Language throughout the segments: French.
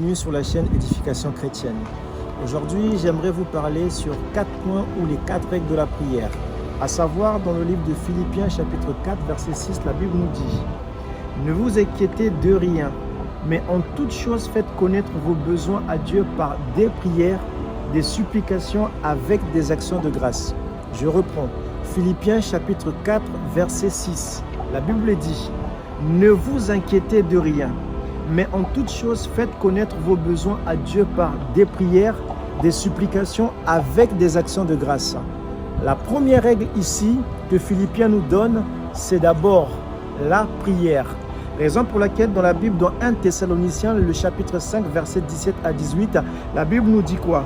bienvenue sur la chaîne Édification Chrétienne. Aujourd'hui, j'aimerais vous parler sur 4 points ou les 4 règles de la prière. À savoir, dans le livre de Philippiens chapitre 4, verset 6, la Bible nous dit « Ne vous inquiétez de rien, mais en toute chose faites connaître vos besoins à Dieu par des prières, des supplications avec des actions de grâce. » Je reprends. Philippiens chapitre 4, verset 6. La Bible dit « Ne vous inquiétez de rien, mais en toute chose faites connaître vos besoins à Dieu par des prières, des supplications avec des actions de grâce. » La première règle ici que Philippiens nous donne, c'est d'abord la prière. Raison pour laquelle dans la Bible, dans 1 Thessaloniciens, le chapitre 5, verset 17 à 18, la Bible nous dit quoi?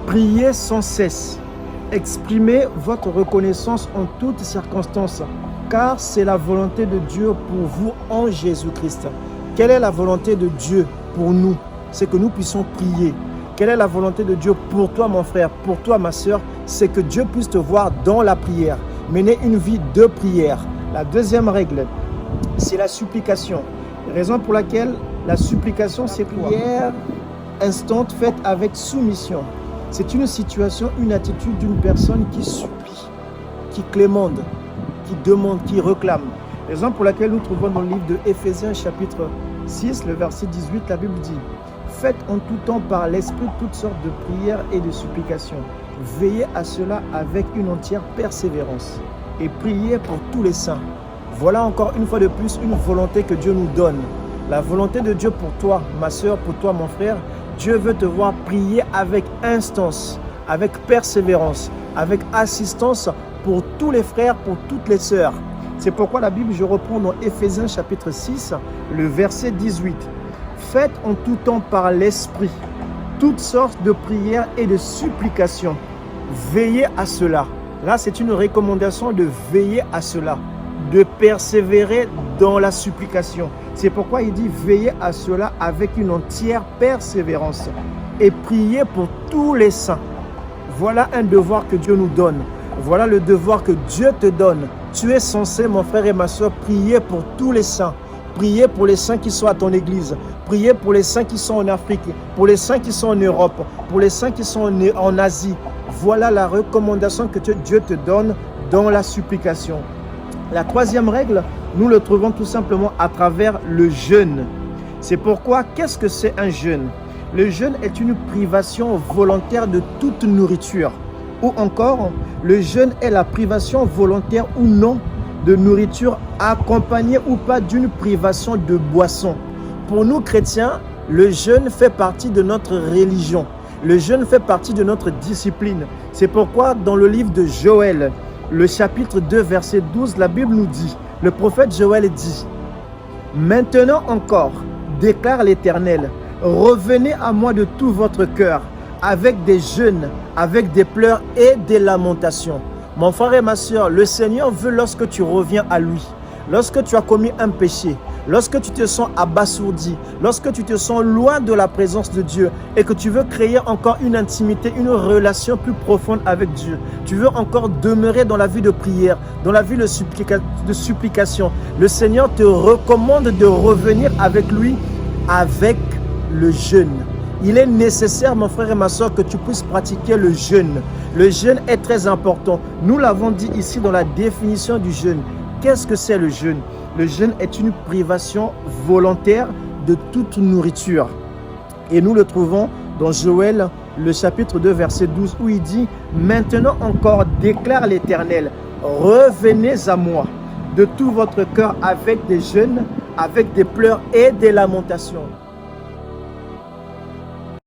Priez sans cesse. Exprimez votre reconnaissance en toutes circonstances, car c'est la volonté de Dieu pour vous en Jésus-Christ. Quelle est la volonté de Dieu pour nous? C'est que nous puissions prier. Quelle est la volonté de Dieu pour toi, mon frère, pour toi, ma soeur? C'est que Dieu puisse te voir dans la prière. Mener une vie de prière. La deuxième règle, c'est la supplication. Raison pour laquelle la supplication, c'est prière instante faite avec soumission. C'est une situation, une attitude d'une personne qui supplie, qui clémente, qui demande, qui réclame. Raison pour laquelle nous trouvons dans le livre de Éphésiens chapitre 6, le verset 18, la Bible dit « Faites en tout temps par l'Esprit toutes sortes de prières et de supplications. Veillez à cela avec une entière persévérance et priez pour tous les saints. » Voilà encore une fois de plus une volonté que Dieu nous donne. La volonté de Dieu pour toi, ma soeur, pour toi, mon frère. Dieu veut te voir prier avec instance, avec persévérance, avec assistance pour tous les frères, pour toutes les sœurs. C'est pourquoi la Bible, je reprends dans Éphésiens chapitre 6, le verset 18. Faites en tout temps par l'Esprit toutes sortes de prières et de supplications. Veillez à cela. Là, c'est une recommandation de veiller à cela, de persévérer dans la supplication. C'est pourquoi il dit veillez à cela avec une entière persévérance et priez pour tous les saints. Voilà un devoir que Dieu nous donne. Voilà le devoir que Dieu te donne. Tu es censé, mon frère et ma soeur, prier pour tous les saints. Prier pour les saints qui sont à ton église. Prier pour les saints qui sont en Afrique. Pour les saints qui sont en Europe. Pour les saints qui sont en Asie. Voilà la recommandation que Dieu te donne dans la supplication. La troisième règle, nous le trouvons tout simplement à travers le jeûne. C'est pourquoi, qu'est-ce que c'est un jeûne? Le jeûne est une privation volontaire de toute nourriture. Ou encore, le jeûne est la privation volontaire ou non de nourriture accompagnée ou pas d'une privation de boisson. Pour nous chrétiens, le jeûne fait partie de notre religion. Le jeûne fait partie de notre discipline. C'est pourquoi dans le livre de Joël, le chapitre 2, verset 12, la Bible nous dit, le prophète Joël dit « Maintenant encore, déclare l'Éternel, revenez à moi de tout votre cœur, avec des jeûnes, avec des pleurs et des lamentations. » Mon frère et ma soeur, le Seigneur veut lorsque tu reviens à lui, lorsque tu as commis un péché, lorsque tu te sens abasourdi, lorsque tu te sens loin de la présence de Dieu et que tu veux créer encore une intimité, une relation plus profonde avec Dieu. Tu veux encore demeurer dans la vie de prière, dans la vie de supplication. Le Seigneur te recommande de revenir avec lui avec le jeûne. Il est nécessaire, mon frère et ma soeur, que tu puisses pratiquer le jeûne. Le jeûne est très important. Nous l'avons dit ici dans la définition du jeûne. Qu'est-ce que c'est le jeûne? Le jeûne est une privation volontaire de toute nourriture. Et nous le trouvons dans Joël, le chapitre 2, verset 12, où il dit « Maintenant encore, déclare l'Éternel, revenez à moi de tout votre cœur avec des jeûnes, avec des pleurs et des lamentations. »